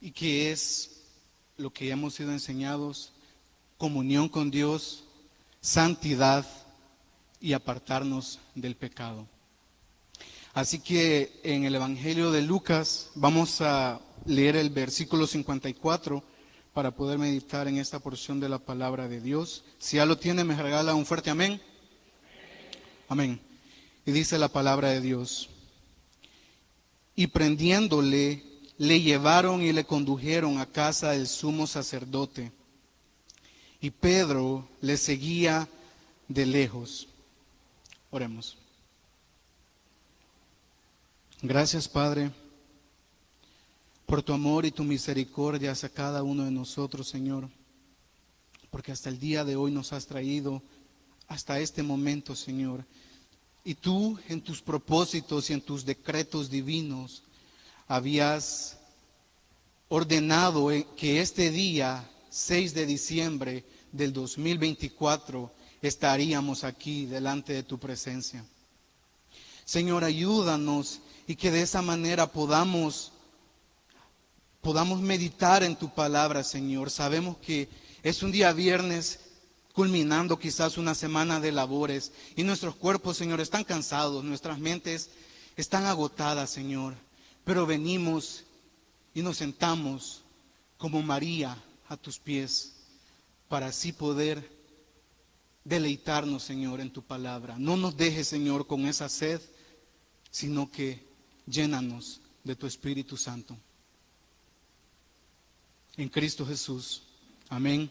y que es lo que hemos sido enseñados: comunión con Dios, santidad y apartarnos del pecado. Así que en el Evangelio de Lucas vamos a leer el versículo 54 para poder meditar en esta porción de la palabra de Dios. Si ya lo tiene, me regala un fuerte amén. Amén. Y dice la palabra de Dios: y prendiéndole, le llevaron y le condujeron a casa del sumo sacerdote. Y Pedro le seguía de lejos. Oremos. Gracias, Padre, por tu amor y tu misericordia hacia cada uno de nosotros, Señor, porque hasta el día de hoy nos has traído hasta este momento, Señor. Y tú, en tus propósitos y en tus decretos divinos, habías ordenado que este día, 6 de diciembre del 2024, estaríamos aquí delante de tu presencia. Señor, ayúdanos y que de esa manera podamos meditar en tu palabra, Señor. Sabemos que es un día viernes, culminando quizás una semana de labores, y nuestros cuerpos, Señor, están cansados, nuestras mentes están agotadas, Señor. Pero venimos y nos sentamos como María a tus pies para así poder deleitarnos, Señor, en tu palabra. No nos dejes, Señor, con esa sed, sino que llénanos de tu Espíritu Santo. En Cristo Jesús. Amén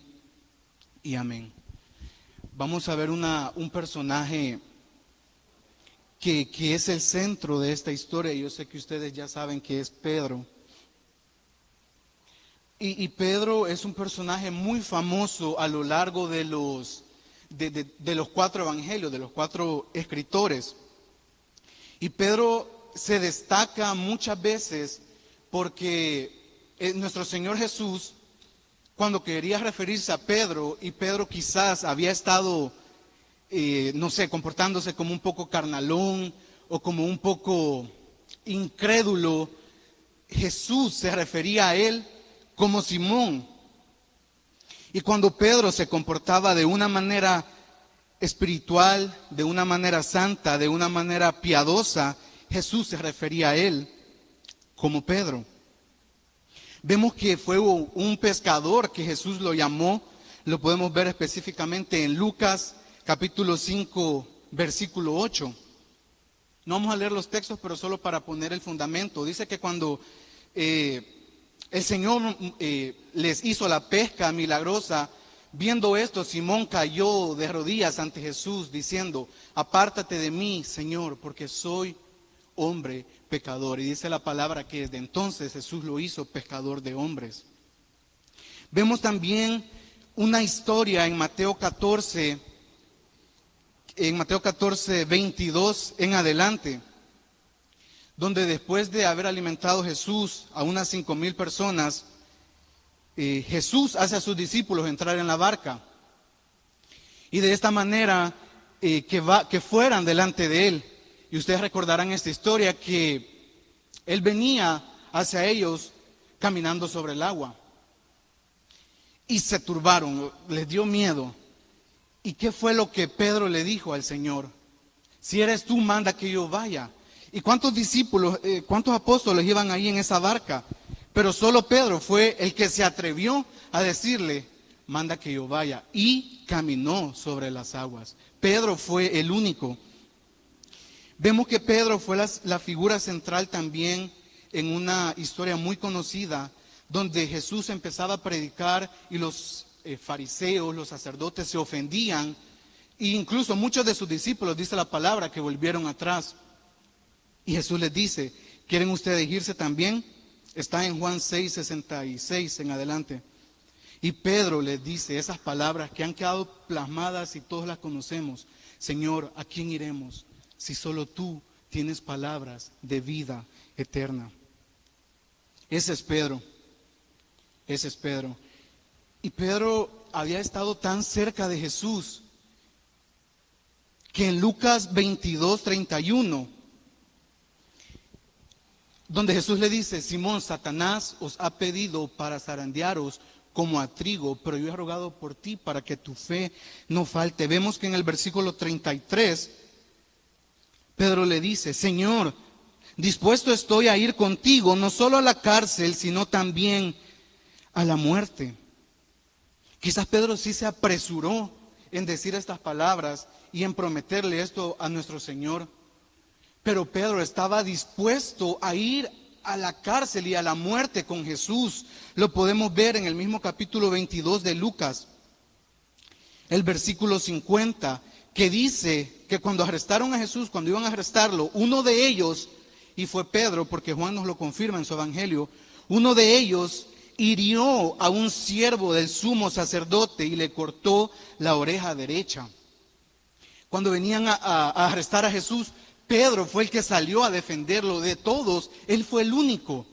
y amén. Vamos a ver un personaje que es el centro de esta historia. Yo sé que ustedes ya saben que es Pedro. Y Pedro es un personaje muy famoso a lo largo de los 4 evangelios, de los 4 escritores. Y Pedro se destaca muchas veces porque nuestro Señor Jesús, cuando quería referirse a Pedro, y Pedro quizás había estado, comportándose como un poco carnalón o como un poco incrédulo, Jesús se refería a él como Simón. Y cuando Pedro se comportaba de una manera espiritual, de una manera santa, de una manera piadosa, Jesús se refería a él como Pedro. Vemos que fue un pescador que Jesús lo llamó. Lo podemos ver específicamente en Lucas capítulo 5 versículo 8. No vamos a leer los textos, pero solo para poner el fundamento. Dice que cuando el Señor les hizo la pesca milagrosa, viendo esto, Simón cayó de rodillas ante Jesús diciendo: apártate de mí, Señor, porque soy hombre pecador. Y dice la palabra que desde entonces Jesús lo hizo pescador de hombres. Vemos también una historia en Mateo 14, 22 en adelante, donde después de haber alimentado Jesús a unas 5,000 personas, Jesús hace a sus discípulos entrar en la barca y de esta manera que fueran delante de él. Y ustedes recordarán esta historia, que él venía hacia ellos caminando sobre el agua y se turbaron, les dio miedo. ¿Y qué fue lo que Pedro le dijo al Señor? Si eres tú, manda que yo vaya. ¿Y cuántos discípulos, cuántos apóstoles iban ahí en esa barca? Pero solo Pedro fue el que se atrevió a decirle: manda que yo vaya. Y caminó sobre las aguas. Pedro fue el único. Vemos que Pedro fue la figura central también en una historia muy conocida, donde Jesús empezaba a predicar y los fariseos, los sacerdotes se ofendían, e incluso muchos de sus discípulos, dice la palabra, que volvieron atrás. Y Jesús les dice: ¿quieren ustedes irse también? Está en Juan 6:66 en adelante. Y Pedro les dice esas palabras que han quedado plasmadas y todos las conocemos: Señor, ¿a quién iremos si solo tú tienes palabras de vida eterna? Ese es Pedro. Ese es Pedro. Y Pedro había estado tan cerca de Jesús que en Lucas 22:31 donde Jesús le dice: Simón, Satanás os ha pedido para zarandearos como a trigo, pero yo he rogado por ti para que tu fe no falte. Vemos que en el versículo 33, Pedro le dice: Señor, dispuesto estoy a ir contigo, no solo a la cárcel, sino también a la muerte. Quizás Pedro sí se apresuró en decir estas palabras y en prometerle esto a nuestro Señor. Pero Pedro estaba dispuesto a ir a la cárcel y a la muerte con Jesús. Lo podemos ver en el mismo capítulo 22 de Lucas, el versículo 50, que dice que cuando arrestaron a Jesús, cuando iban a arrestarlo, uno de ellos, y fue Pedro, porque Juan nos lo confirma en su evangelio, uno de ellos hirió a un siervo del sumo sacerdote y le cortó la oreja derecha. Cuando venían a arrestar a Jesús, Pedro fue el que salió a defenderlo de todos. Él fue el único.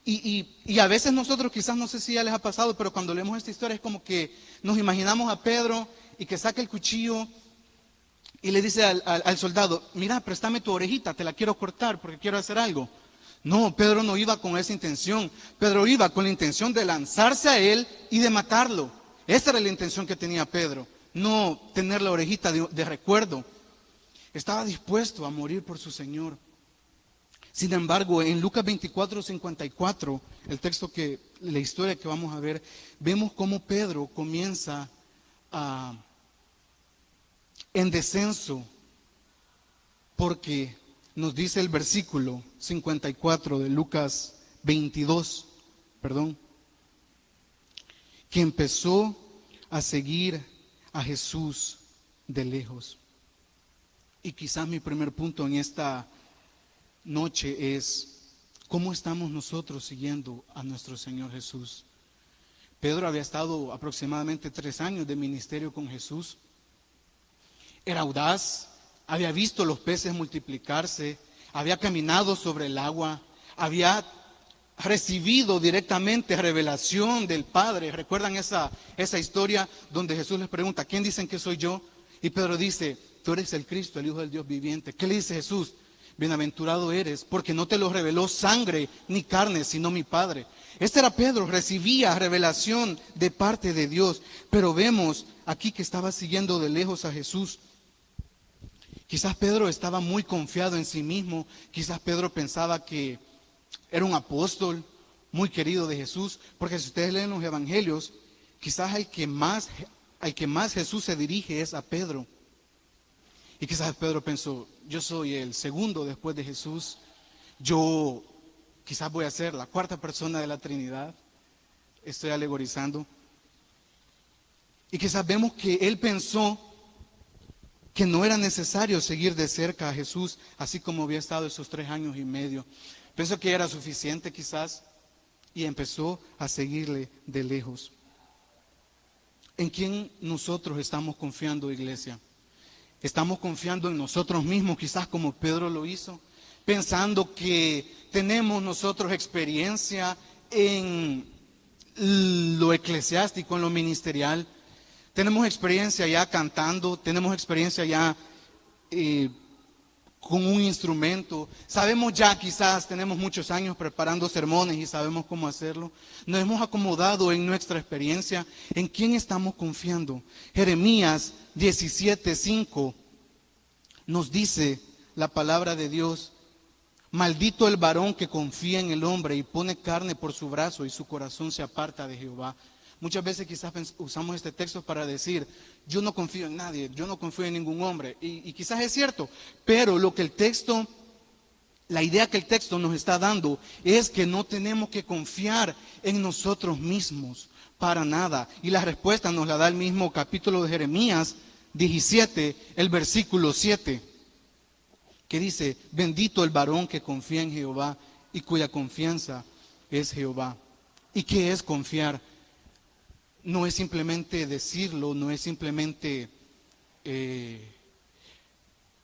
Y a veces nosotros, quizás, no sé si ya les ha pasado, pero cuando leemos esta historia es como que nos imaginamos a Pedro y que saca el cuchillo y le dice al soldado: mira, préstame tu orejita, te la quiero cortar porque quiero hacer algo. No, Pedro no iba con esa intención. Pedro iba con la intención de lanzarse a él y de matarlo. Esa era la intención que tenía Pedro, no tener la orejita de recuerdo. Estaba dispuesto a morir por su Señor. Sin embargo, en Lucas 24:54, el texto la historia que vamos a ver, vemos cómo Pedro comienza en descenso, porque nos dice el versículo 54 de Lucas 22, que empezó a seguir a Jesús de lejos. Y quizás mi primer punto en esta noche es: ¿cómo estamos nosotros siguiendo a nuestro Señor Jesús? Pedro había estado aproximadamente 3 años de ministerio con Jesús. Era audaz, había visto los peces multiplicarse, había caminado sobre el agua, había recibido directamente revelación del Padre. ¿Recuerdan esa historia donde Jesús les pregunta: ¿quién dicen que soy yo? Y Pedro dice: tú eres el Cristo, el Hijo del Dios viviente. ¿Qué le dice Jesús? Bienaventurado eres, porque no te lo reveló sangre ni carne, sino mi Padre. Este era Pedro, recibía revelación de parte de Dios. Pero vemos aquí que estaba siguiendo de lejos a Jesús. Quizás Pedro estaba muy confiado en sí mismo. Quizás Pedro pensaba que era un apóstol muy querido de Jesús. Porque si ustedes leen los evangelios, quizás al que más Jesús se dirige es a Pedro. Y quizás Pedro pensó: yo soy el segundo después de Jesús. Yo quizás voy a ser la 4ª persona de la Trinidad. Estoy alegorizando. Y quizás vemos que él pensó que no era necesario seguir de cerca a Jesús, así como había estado esos 3 años y medio. Pensó que era suficiente quizás, y empezó a seguirle de lejos. ¿En quién nosotros estamos confiando, iglesia? ¿Estamos confiando en nosotros mismos, quizás como Pedro lo hizo? Pensando que tenemos nosotros experiencia en lo eclesiástico, en lo ministerial. Tenemos experiencia ya cantando, tenemos experiencia ya con un instrumento. Sabemos ya, quizás tenemos muchos años preparando sermones y sabemos cómo hacerlo. Nos hemos acomodado en nuestra experiencia. ¿En quién estamos confiando? Jeremías 17:5 nos dice la palabra de Dios: maldito el varón que confía en el hombre y pone carne por su brazo y su corazón se aparta de Jehová. Muchas veces quizás usamos este texto para decir: yo no confío en nadie, yo no confío en ningún hombre. Y quizás es cierto, pero la idea que el texto nos está dando es que no tenemos que confiar en nosotros mismos para nada. Y la respuesta nos la da el mismo capítulo de Jeremías 17, el versículo 7, que dice: bendito el varón que confía en Jehová y cuya confianza es Jehová. ¿Y qué es confiar? No es simplemente decirlo, no es simplemente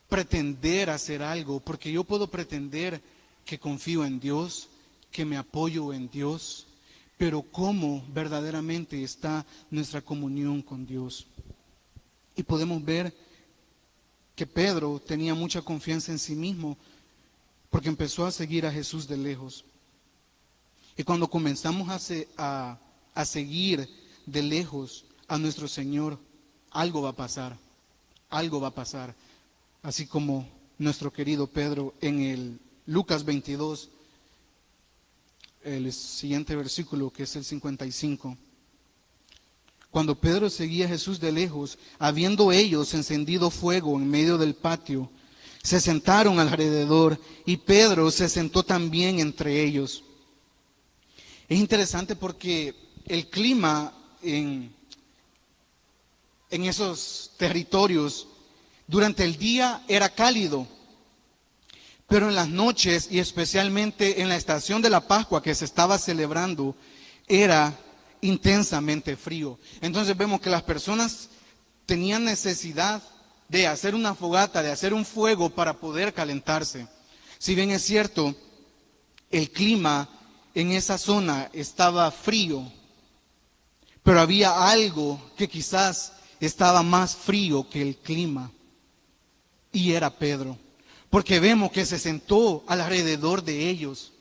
pretender hacer algo, porque yo puedo pretender que confío en Dios, que me apoyo en Dios, pero ¿cómo verdaderamente está nuestra comunión con Dios? Y podemos ver que Pedro tenía mucha confianza en sí mismo, porque empezó a seguir a Jesús de lejos. Y cuando comenzamos a seguir de lejos a nuestro Señor, algo va a pasar, algo va a pasar. Así como nuestro querido Pedro en el Lucas 22, el siguiente versículo, que es el 55. Cuando Pedro seguía a Jesús de lejos, habiendo ellos encendido fuego en medio del patio, se sentaron alrededor y Pedro se sentó también entre ellos. Es interesante porque el clima en esos territorios durante el día era cálido, pero en las noches y especialmente en la estación de la Pascua que se estaba celebrando era intensamente frío. Entonces vemos que las personas tenían necesidad de hacer una fogata, de hacer un fuego para poder calentarse. Si bien es cierto, el clima en esa zona estaba frío, pero había algo que quizás estaba más frío que el clima, y era Pedro, porque vemos que se sentó alrededor de ellos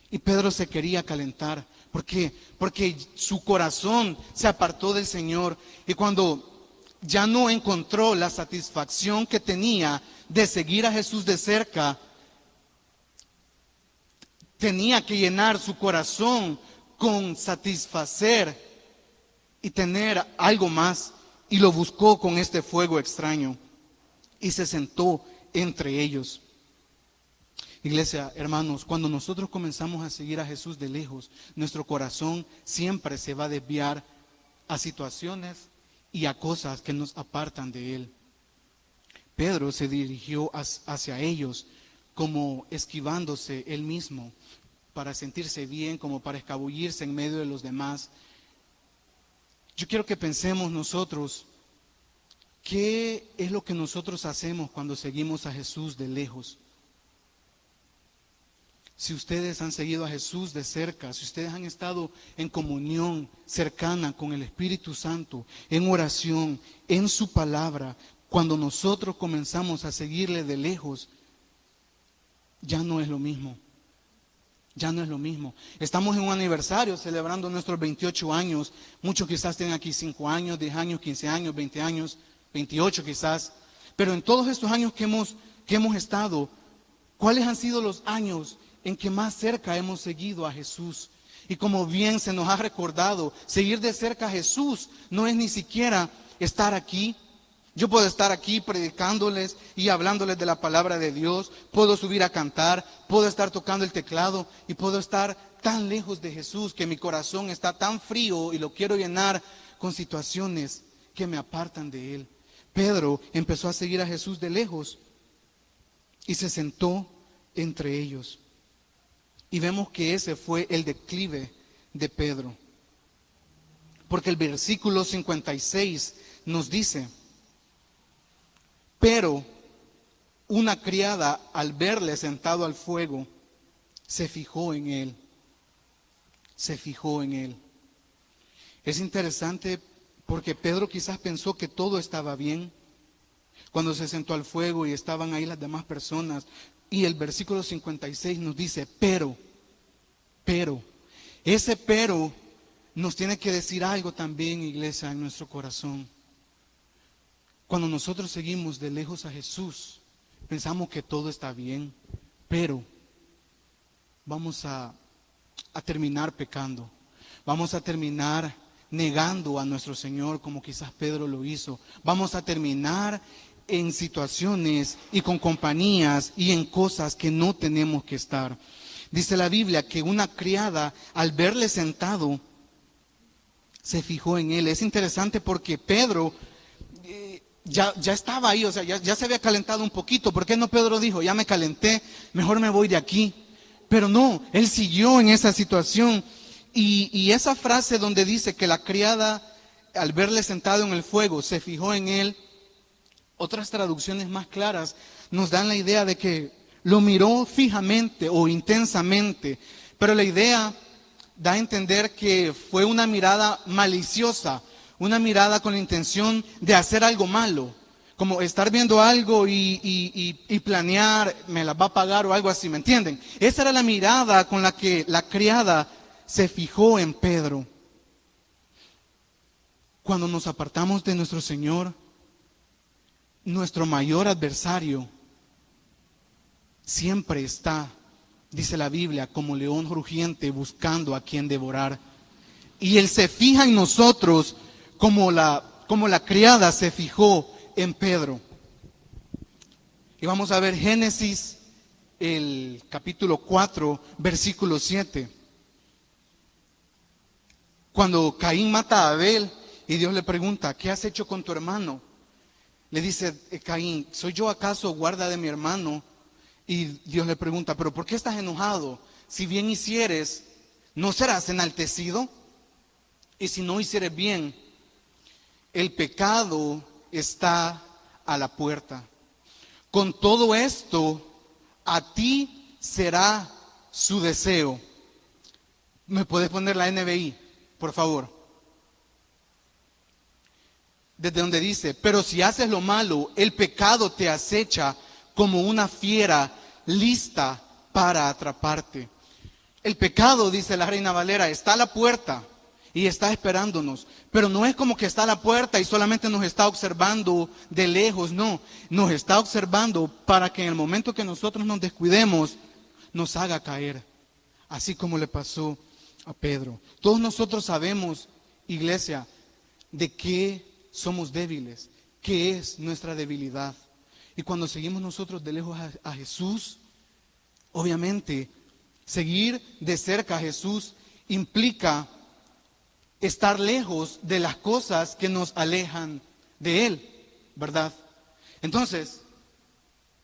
y Pedro se quería calentar. ¿Por qué? Porque su corazón se apartó del Señor, y cuando ya no encontró la satisfacción que tenía de seguir a Jesús de cerca, tenía que llenar su corazón con satisfacer y tener algo más, y lo buscó con este fuego extraño y se sentó entre ellos. Iglesia, hermanos, cuando nosotros comenzamos a seguir a Jesús de lejos, nuestro corazón siempre se va a desviar a situaciones y a cosas que nos apartan de Él. Pedro se dirigió hacia ellos como esquivándose él mismo para sentirse bien, como para escabullirse en medio de los demás. Yo quiero que pensemos nosotros, ¿qué es lo que nosotros hacemos cuando seguimos a Jesús de lejos? Si ustedes han seguido a Jesús de cerca, si ustedes han estado en comunión cercana con el Espíritu Santo, en oración, en su palabra, cuando nosotros comenzamos a seguirle de lejos, ya no es lo mismo. Ya no es lo mismo. Estamos en un aniversario celebrando nuestros 28 años. Muchos quizás tienen aquí 5 años, 10 años, 15 años, 20 años, 28 quizás. Pero en todos estos años que hemos estado, ¿cuáles han sido los años en que más cerca hemos seguido a Jesús? Y como bien se nos ha recordado, seguir de cerca a Jesús no es ni siquiera estar aquí. Yo puedo estar aquí predicándoles y hablándoles de la palabra de Dios, puedo subir a cantar, puedo estar tocando el teclado y puedo estar tan lejos de Jesús que mi corazón está tan frío y lo quiero llenar con situaciones que me apartan de Él. Pedro empezó a seguir a Jesús de lejos y se sentó entre ellos. Y vemos que ese fue el declive de Pedro. Porque el versículo 56 nos dice: pero una criada, al verle sentado al fuego, se fijó en él. Se fijó en él. Es interesante porque Pedro quizás pensó que todo estaba bien cuando se sentó al fuego y estaban ahí las demás personas. Y el versículo 56 nos dice, pero. Ese pero nos tiene que decir algo también, iglesia, en nuestro corazón. Cuando nosotros seguimos de lejos a Jesús, pensamos que todo está bien, pero vamos a terminar pecando. Vamos a terminar negando a nuestro Señor como quizás Pedro lo hizo. Vamos a terminar en situaciones y con compañías y en cosas que no tenemos que estar. Dice la Biblia que una criada, al verle sentado, se fijó en él. Es interesante porque Pedro ya estaba ahí, o sea, ya se había calentado un poquito. ¿Por qué no Pedro dijo, ya me calenté, mejor me voy de aquí? Pero no, él siguió en esa situación. Y esa frase donde dice que la criada, al verle sentado en el fuego, se fijó en él, otras traducciones más claras nos dan la idea de que lo miró fijamente o intensamente. Pero la idea da a entender que fue una mirada maliciosa, una mirada con la intención de hacer algo malo, como estar viendo algo y planear, me la va a pagar o algo así, ¿me entienden? Esa era la mirada con la que la criada se fijó en Pedro. Cuando nos apartamos de nuestro Señor, nuestro mayor adversario siempre está, dice la Biblia, como león rugiente buscando a quien devorar. Y Él se fija en nosotros como la criada se fijó en Pedro. Y vamos a ver Génesis, el capítulo 4, versículo 7. Cuando Caín mata a Abel y Dios le pregunta, ¿qué has hecho con tu hermano? Le dice Caín, ¿soy yo acaso guarda de mi hermano? Y Dios le pregunta, ¿pero por qué estás enojado? Si bien hicieres, ¿no serás enaltecido? Y si no hicieres bien, el pecado está a la puerta. Con todo esto, a ti será su deseo. ¿Me puedes poner la NBI, por favor? Desde donde dice, pero si haces lo malo, el pecado te acecha como una fiera lista para atraparte. El pecado, dice la Reina Valera, está a la puerta y está esperándonos. Pero no es como que está a la puerta y solamente nos está observando de lejos, no. Nos está observando para que en el momento que nosotros nos descuidemos, nos haga caer. Así como le pasó a Pedro. Todos nosotros sabemos, iglesia, de qué somos débiles, qué es nuestra debilidad. Y cuando seguimos nosotros de lejos a Jesús, obviamente, seguir de cerca a Jesús implica estar lejos de las cosas que nos alejan de Él, ¿verdad? Entonces,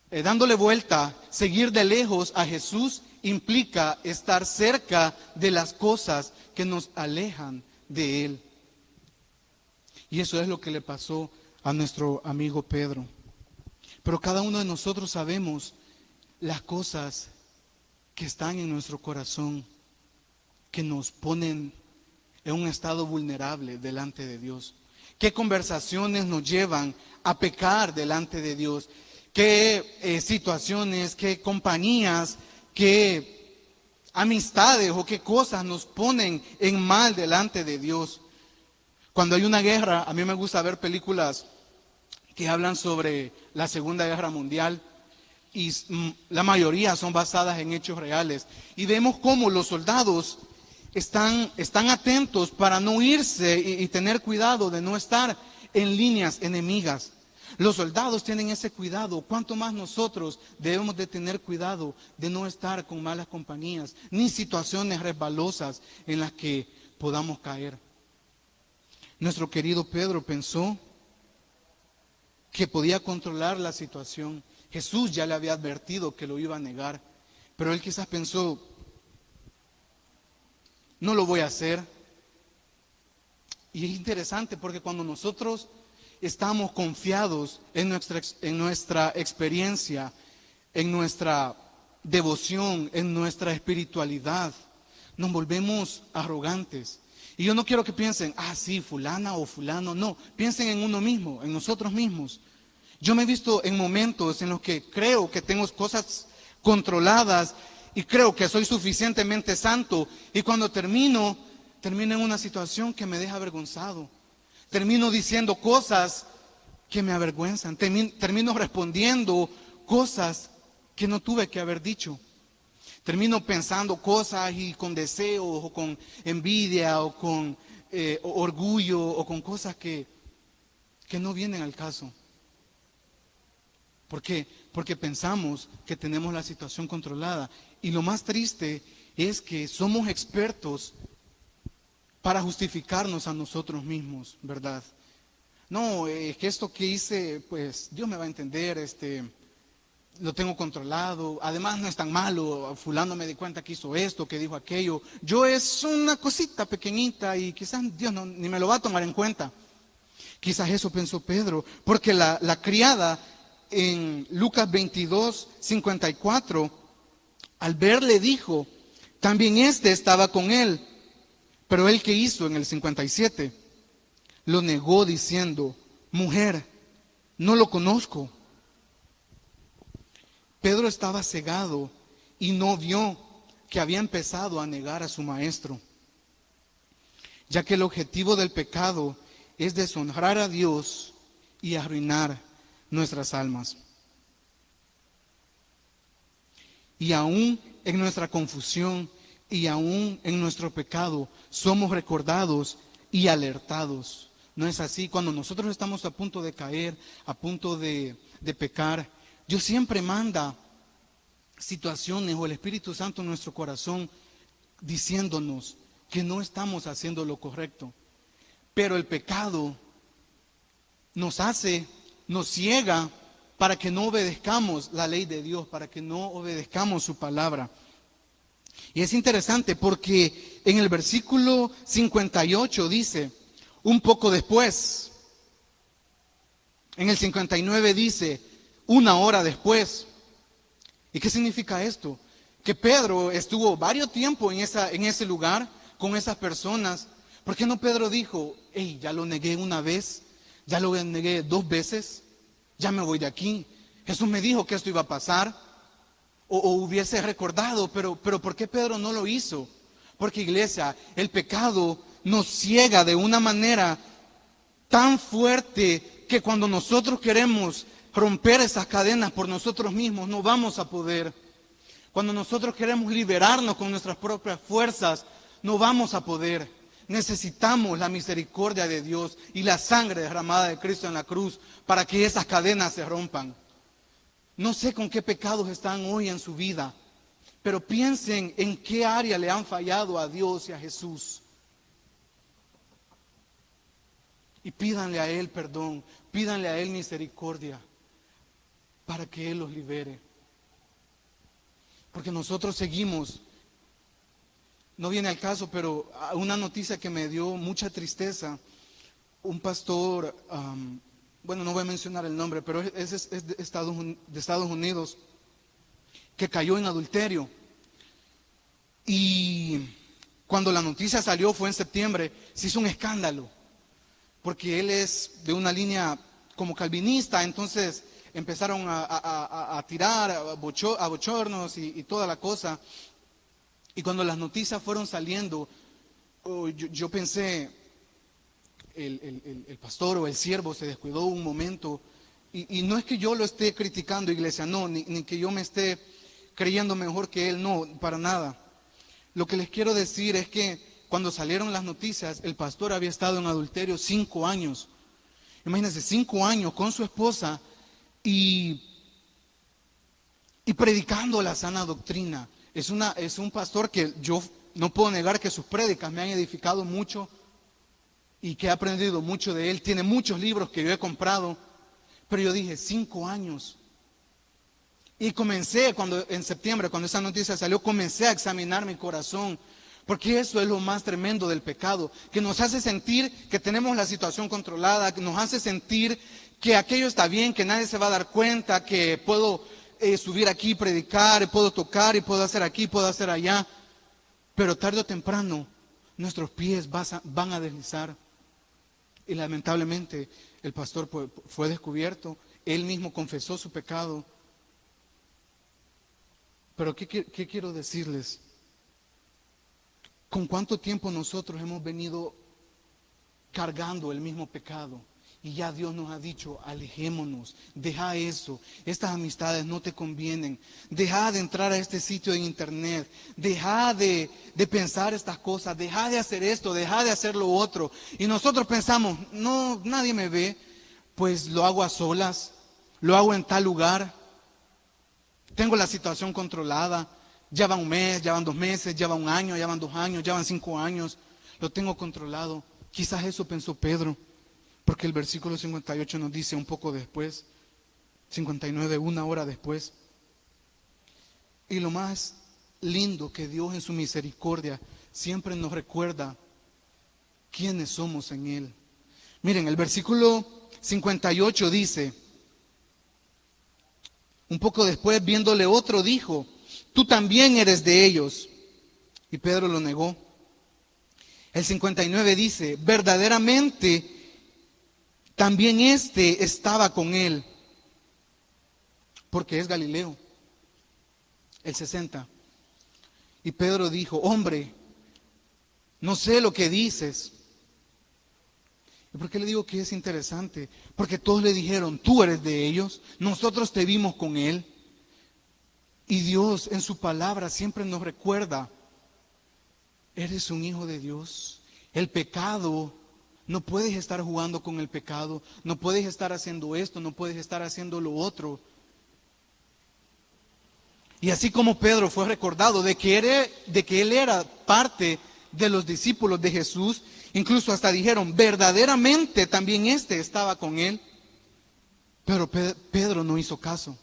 dándole vuelta, seguir de lejos a Jesús implica estar cerca de las cosas que nos alejan de Él. Y eso es lo que le pasó a nuestro amigo Pedro. Pero cada uno de nosotros sabemos las cosas que están en nuestro corazón, que nos ponen en un estado vulnerable delante de Dios. ¿Qué conversaciones nos llevan a pecar delante de Dios? ¿Qué situaciones, qué compañías, qué amistades o qué cosas nos ponen en mal delante de Dios? Cuando hay una guerra, a mí me gusta ver películas que hablan sobre la Segunda Guerra Mundial y la mayoría son basadas en hechos reales. Y vemos cómo los soldados están atentos para no irse y tener cuidado de no estar en líneas enemigas. Los soldados tienen ese cuidado. ¿Cuánto más nosotros debemos de tener cuidado de no estar con malas compañías, ni situaciones resbalosas en las que podamos caer? Nuestro querido Pedro pensó que podía controlar la situación. Jesús ya le había advertido que lo iba a negar, pero él quizás pensó, no lo voy a hacer. Y es interesante porque cuando nosotros estamos confiados en nuestra experiencia, en nuestra devoción, en nuestra espiritualidad, nos volvemos arrogantes. Y yo no quiero que piensen, sí, fulana o fulano. No, piensen en uno mismo, en nosotros mismos. Yo me he visto en momentos en los que creo que tengo cosas controladas y creo que soy suficientemente santo. Y cuando termino en una situación que me deja avergonzado. Termino diciendo cosas que me avergüenzan. Termino respondiendo cosas que no tuve que haber dicho. Termino pensando cosas y con deseos o con envidia o con orgullo o con cosas que no vienen al caso. ¿Por qué? Porque pensamos que tenemos la situación controlada. Y lo más triste es que somos expertos para justificarnos a nosotros mismos, ¿verdad? No, es que esto que hice, pues Dios me va a entender, lo tengo controlado, además no es tan malo, fulano me di cuenta que hizo esto, que dijo aquello, yo es una cosita pequeñita y quizás Dios ni me lo va a tomar en cuenta. Quizás eso pensó Pedro, porque la criada en Lucas 22, 54, al verle dijo, también estaba con él, pero él, ¿qué hizo en el 57? Lo negó diciendo, mujer, no lo conozco. Pedro estaba cegado y no vio que había empezado a negar a su maestro. ya que el objetivo del pecado es deshonrar a Dios y arruinar nuestras almas. Y aún en nuestra confusión y aún en nuestro pecado somos recordados y alertados. ¿No es así? Cuando nosotros estamos a punto de caer, a punto de pecar, Dios siempre manda situaciones o el Espíritu Santo en nuestro corazón diciéndonos que no estamos haciendo lo correcto. Pero el pecado nos ciega para que no obedezcamos la ley de Dios, para que no obedezcamos su palabra. Y es interesante porque en el versículo 58 dice, un poco después. En el 59 dice, una hora después. ¿Y qué significa esto? Que Pedro estuvo varios tiempos en ese lugar con esas personas. ¿Por qué no Pedro dijo, hey, ya lo negué una vez, ya lo negué 2 veces, ya me voy de aquí? Jesús me dijo que esto iba a pasar, o hubiese recordado, pero ¿por qué Pedro no lo hizo? Porque, iglesia, el pecado nos ciega de una manera tan fuerte que cuando nosotros queremos romper esas cadenas por nosotros mismos, no vamos a poder. Cuando nosotros queremos liberarnos con nuestras propias fuerzas, no vamos a poder. Necesitamos la misericordia de Dios y la sangre derramada de Cristo en la cruz para que esas cadenas se rompan. No sé con qué pecados están hoy en su vida, pero piensen en qué área le han fallado a Dios y a Jesús. Y pídanle a Él perdón, pídanle a Él misericordia para que Él los libere. Porque nosotros seguimos, no viene al caso, pero una noticia que me dio mucha tristeza, un pastor, bueno, no voy a mencionar el nombre, pero es de Estados Unidos, que cayó en adulterio. Y cuando la noticia salió, fue en septiembre, se hizo un escándalo, porque él es de una línea como calvinista, entonces empezaron a tirar a bochornos y toda la cosa. Y cuando las noticias fueron saliendo, yo pensé, el pastor o el siervo se descuidó un momento. Y no es que yo lo esté criticando, iglesia, no, ni que yo me esté creyendo mejor que él, no, para nada. Lo que les quiero decir es que cuando salieron las noticias, el pastor había estado en adulterio 5 años. Imagínense, 5 años con su esposa y predicando la sana doctrina. Es un pastor que yo no puedo negar que sus prédicas me han edificado mucho y que he aprendido mucho de él. Tiene muchos libros que yo he comprado, pero yo dije, 5 años. Y comencé, en septiembre, cuando esa noticia salió, comencé a examinar mi corazón, porque eso es lo más tremendo del pecado, que nos hace sentir que tenemos la situación controlada, que nos hace sentir que aquello está bien, que nadie se va a dar cuenta, que puedo subir aquí, predicar, puedo tocar y puedo hacer aquí, puedo hacer allá, pero tarde o temprano nuestros pies van a deslizar. Y lamentablemente el pastor fue descubierto, él mismo confesó su pecado. Pero ¿qué quiero decirles? ¿Con cuánto tiempo nosotros hemos venido cargando el mismo pecado? Y ya Dios nos ha dicho, alejémonos, deja eso, estas amistades no te convienen, deja de entrar a este sitio en internet, deja de pensar estas cosas, deja de hacer esto, deja de hacer lo otro. Y nosotros pensamos, no, nadie me ve, pues lo hago a solas, lo hago en tal lugar, tengo la situación controlada, ya va 1 mes, ya van 2 meses, ya va 1 año, ya van 2 años, ya van 5 años, lo tengo controlado. Quizás eso pensó Pedro. Porque el versículo 58 nos dice un poco después, 59, 1 hora después. Y lo más lindo que Dios en su misericordia siempre nos recuerda quiénes somos en Él. Miren, el versículo 58 dice, un poco después viéndole otro dijo, tú también eres de ellos. Y Pedro lo negó. El 59 dice, verdaderamente también este estaba con él, porque es Galileo. El 60. Y Pedro dijo, hombre, no sé lo que dices. ¿Y por qué le digo que es interesante? Porque todos le dijeron, tú eres de ellos, nosotros te vimos con él. Y Dios en su palabra siempre nos recuerda, eres un hijo de Dios. El pecado, no puedes estar jugando con el pecado, no puedes estar haciendo esto, no puedes estar haciendo lo otro. Y así como Pedro fue recordado de que él era parte de los discípulos de Jesús, incluso hasta dijeron, verdaderamente también este estaba con él. Pero Pedro no hizo caso.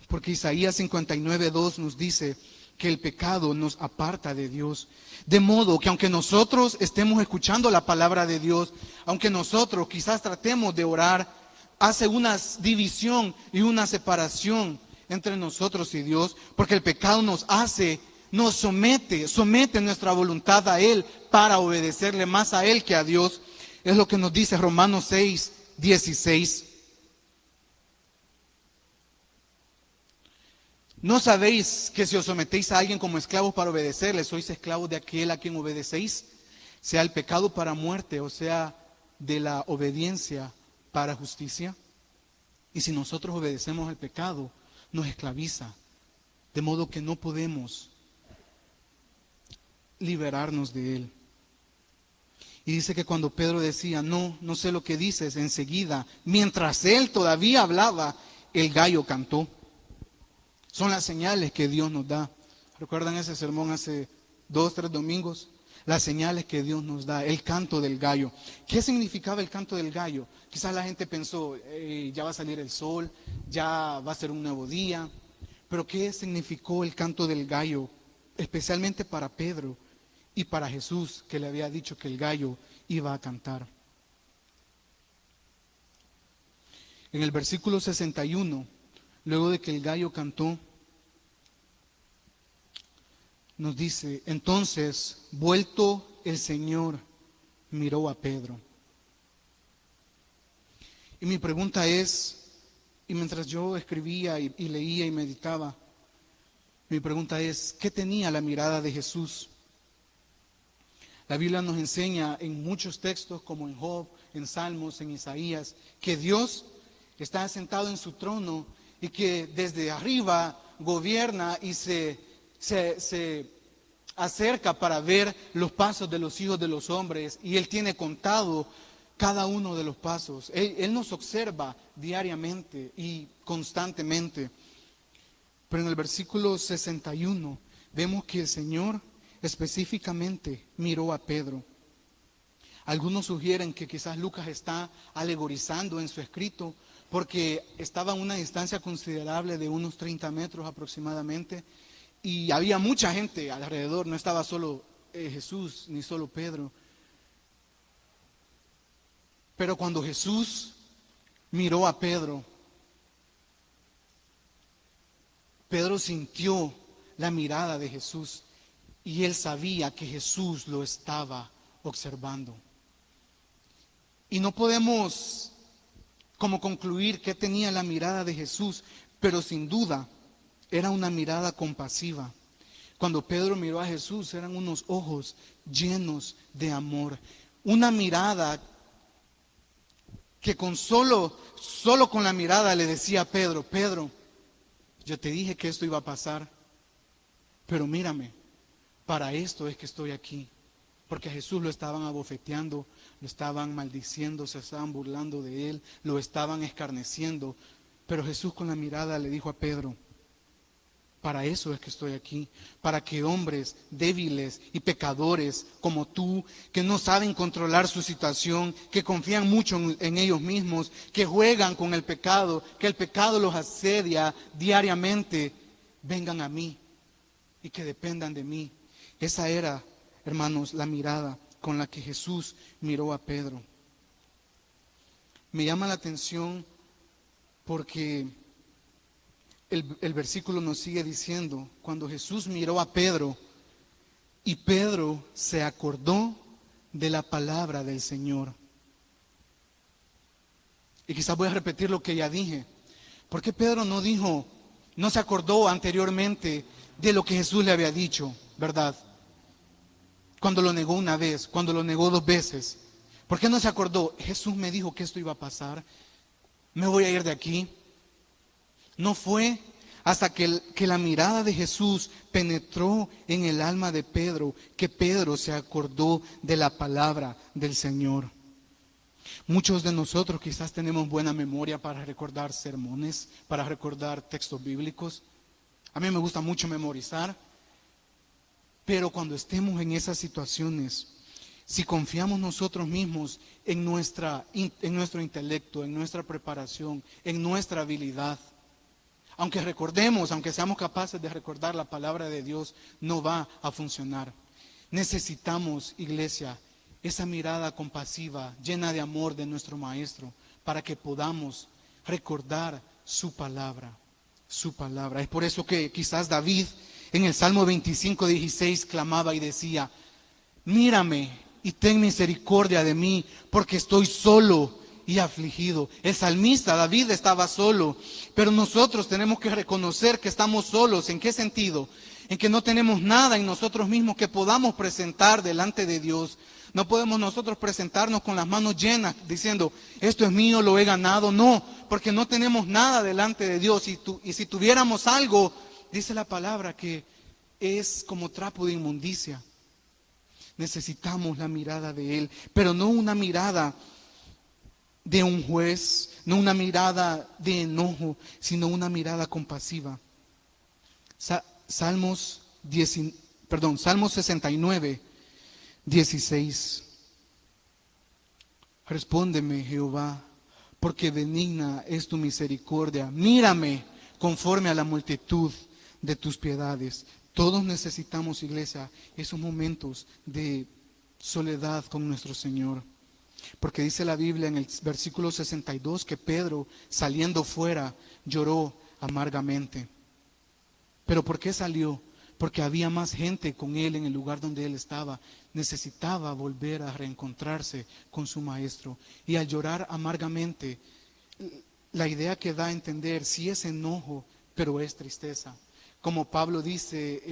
Porque Isaías 59:2 nos dice que el pecado nos aparta de Dios. De modo que aunque nosotros estemos escuchando la palabra de Dios, aunque nosotros quizás tratemos de orar, hace una división y una separación entre nosotros y Dios, porque el pecado nos somete nuestra voluntad a Él para obedecerle más a Él que a Dios. Es lo que nos dice Romanos 6:16. ¿No sabéis que si os sometéis a alguien como esclavos para obedecerle, sois esclavos de aquel a quien obedecéis? Sea el pecado para muerte o sea de la obediencia para justicia. Y si nosotros obedecemos al pecado, nos esclaviza. De modo que no podemos liberarnos de él. Y dice que cuando Pedro decía, no sé lo que dices, enseguida, mientras él todavía hablaba, el gallo cantó. Son las señales que Dios nos da. ¿Recuerdan ese sermón hace 2-3 domingos? Las señales que Dios nos da, el canto del gallo. ¿Qué significaba el canto del gallo? Quizás la gente pensó, ya va a salir el sol, ya va a ser un nuevo día. Pero ¿qué significó el canto del gallo? Especialmente para Pedro y para Jesús, que le había dicho que el gallo iba a cantar. En el versículo 61, luego de que el gallo cantó, nos dice, entonces, vuelto el Señor, miró a Pedro. Y mi pregunta es, y mientras yo escribía y leía y meditaba, mi pregunta es, ¿qué tenía la mirada de Jesús? La Biblia nos enseña en muchos textos, como en Job, en Salmos, en Isaías, que Dios está sentado en su trono y que desde arriba gobierna y se acerca para ver los pasos de los hijos de los hombres, y Él tiene contado cada uno de los pasos. Él nos observa diariamente y constantemente. Pero en el versículo 61 vemos que el Señor específicamente miró a Pedro. Algunos sugieren que quizás Lucas está alegorizando en su escrito, porque estaba a una distancia considerable de unos 30 metros aproximadamente, y había mucha gente alrededor, no estaba solo Jesús ni solo Pedro. Pero cuando Jesús miró a Pedro, Pedro sintió la mirada de Jesús y él sabía que Jesús lo estaba observando. Y no podemos como concluir qué tenía la mirada de Jesús, pero sin duda era una mirada compasiva. Cuando Pedro miró a Jesús, eran unos ojos llenos de amor. Una mirada que solo con la mirada le decía a Pedro, Pedro, yo te dije que esto iba a pasar, pero mírame, para esto es que estoy aquí. Porque a Jesús lo estaban abofeteando, lo estaban maldiciendo, se estaban burlando de él, lo estaban escarneciendo. Pero Jesús con la mirada le dijo a Pedro, para eso es que estoy aquí, para que hombres débiles y pecadores como tú, que no saben controlar su situación, que confían mucho en ellos mismos, que juegan con el pecado, que el pecado los asedia diariamente, vengan a mí y que dependan de mí. Esa era, hermanos, la mirada con la que Jesús miró a Pedro. Me llama la atención porque el versículo nos sigue diciendo, cuando Jesús miró a Pedro, y Pedro se acordó de la palabra del Señor. Y quizás voy a repetir lo que ya dije. ¿Por qué Pedro no se acordó anteriormente de lo que Jesús le había dicho, verdad? Cuando lo negó una vez, cuando lo negó 2 veces. ¿Por qué no se acordó? Jesús me dijo que esto iba a pasar. Me voy a ir de aquí. No fue hasta que la mirada de Jesús penetró en el alma de Pedro, que Pedro se acordó de la palabra del Señor. Muchos de nosotros quizás tenemos buena memoria para recordar sermones, para recordar textos bíblicos. A mí me gusta mucho memorizar, pero cuando estemos en esas situaciones, si confiamos nosotros mismos en nuestro intelecto, en nuestra preparación, en nuestra habilidad, aunque recordemos, aunque seamos capaces de recordar la palabra de Dios, no va a funcionar. Necesitamos, iglesia, esa mirada compasiva, llena de amor de nuestro Maestro, para que podamos recordar su palabra, su palabra. Es por eso que quizás David en el Salmo 25:16 clamaba y decía: mírame y ten misericordia de mí, porque estoy solo y afligido. El salmista David estaba solo, pero nosotros tenemos que reconocer que estamos solos. ¿En qué sentido? En que no tenemos nada en nosotros mismos que podamos presentar delante de Dios. No podemos nosotros presentarnos con las manos llenas diciendo: esto es mío, lo he ganado. No, porque no tenemos nada delante de Dios. Y si tuviéramos algo, dice la palabra que es como trapo de inmundicia. Necesitamos la mirada de Él, pero no una mirada de un juez, no una mirada de enojo, sino una mirada compasiva. Salmos 69:16. Respóndeme, Jehová, porque benigna es tu misericordia. Mírame conforme a la multitud de tus piedades. Todos necesitamos, iglesia, esos momentos de soledad con nuestro Señor. Porque dice la Biblia en el versículo 62 que Pedro, saliendo fuera, lloró amargamente. ¿Pero por qué salió? Porque había más gente con él en el lugar donde él estaba. Necesitaba volver a reencontrarse con su Maestro. Y al llorar amargamente, la idea que da a entender si es enojo, pero es tristeza. Como Pablo dice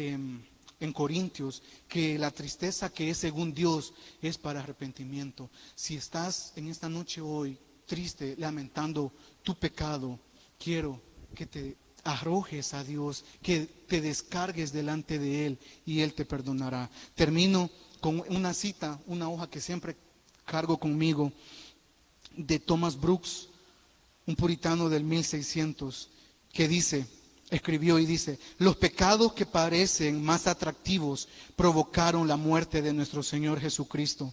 en Corintios, que la tristeza que es según Dios es para arrepentimiento. Si estás en esta noche hoy triste, lamentando tu pecado, quiero que te arrojes a Dios, que te descargues delante de Él y Él te perdonará. Termino con una cita, una hoja que siempre cargo conmigo, de Thomas Brooks, un puritano del 1600, que escribió y dice: los pecados que parecen más atractivos provocaron la muerte de nuestro Señor Jesucristo.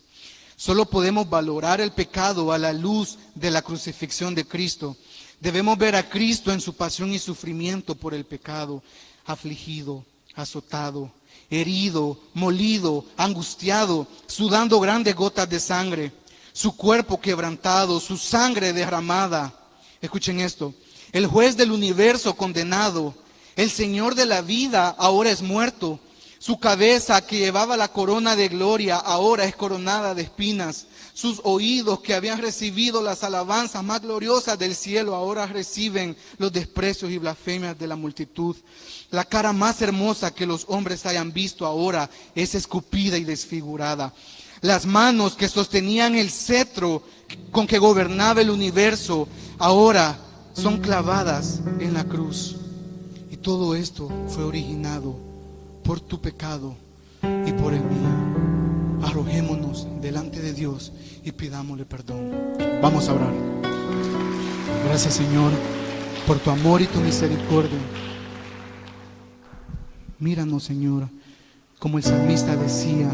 Solo podemos valorar el pecado a la luz de la crucifixión de Cristo. Debemos ver a Cristo en su pasión y sufrimiento por el pecado, afligido, azotado, herido, molido, angustiado, sudando grandes gotas de sangre, su cuerpo quebrantado, su sangre derramada. Escuchen esto: el juez del universo condenado, el Señor de la vida, ahora es muerto. Su cabeza, que llevaba la corona de gloria, ahora es coronada de espinas. Sus oídos, que habían recibido las alabanzas más gloriosas del cielo, ahora reciben los desprecios y blasfemias de la multitud. La cara más hermosa que los hombres hayan visto ahora es escupida y desfigurada. Las manos que sostenían el cetro con que gobernaba el universo, ahora son clavadas en la cruz. Y todo esto fue originado por tu pecado y por el mío. Arrojémonos delante de Dios y pidámosle perdón. Vamos a orar. Gracias, Señor, por tu amor y tu misericordia. Míranos, Señor, como el salmista decía: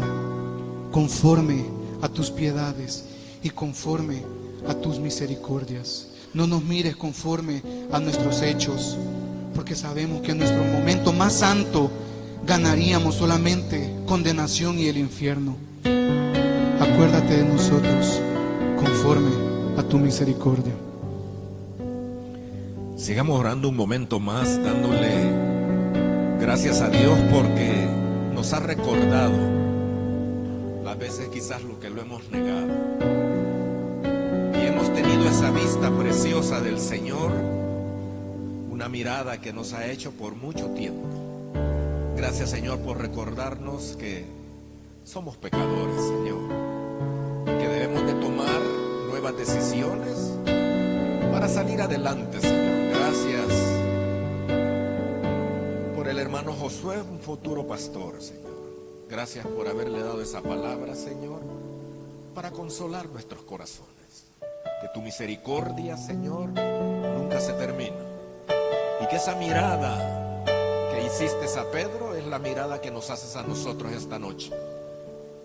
conforme a tus piedades y conforme a tus misericordias. No nos mires conforme a nuestros hechos, porque sabemos que en nuestro momento más santo ganaríamos solamente condenación y el infierno. Acuérdate de nosotros conforme a tu misericordia. Sigamos orando un momento más, dándole gracias a Dios porque nos ha recordado las veces quizás lo que lo hemos negado. Y hemos tenido esa vista preciosa del Señor, una mirada que nos ha hecho por mucho tiempo. Gracias, Señor, por recordarnos que somos pecadores, Señor, y que debemos de tomar nuevas decisiones para salir adelante, Señor. Gracias por el hermano Josué, un futuro pastor, Señor. Gracias por haberle dado esa palabra, Señor, para consolar nuestros corazones. Que tu misericordia, Señor, nunca se termina. Y que esa mirada que hiciste a Pedro es la mirada que nos haces a nosotros esta noche.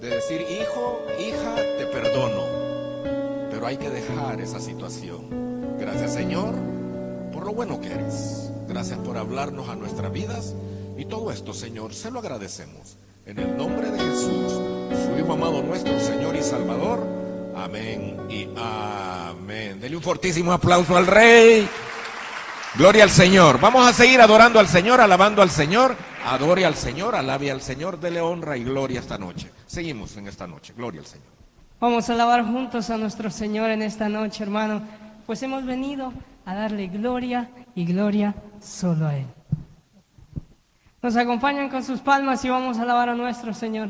De decir, hijo, hija, te perdono, pero hay que dejar esa situación. Gracias, Señor, por lo bueno que eres. Gracias por hablarnos a nuestras vidas. Y todo esto, Señor, se lo agradecemos. En el nombre de Jesús, su Hijo amado, nuestro Señor y Salvador. Amén y amén. Dele un fortísimo aplauso al Rey. Gloria al Señor. Vamos a seguir adorando al Señor, alabando al Señor. Adore al Señor, alabe al Señor, dele honra y gloria esta noche. Seguimos en esta noche. Gloria al Señor. Vamos a alabar juntos a nuestro Señor en esta noche, hermano, pues hemos venido a darle gloria y gloria solo a Él. Nos acompañan con sus palmas y vamos a alabar a nuestro Señor.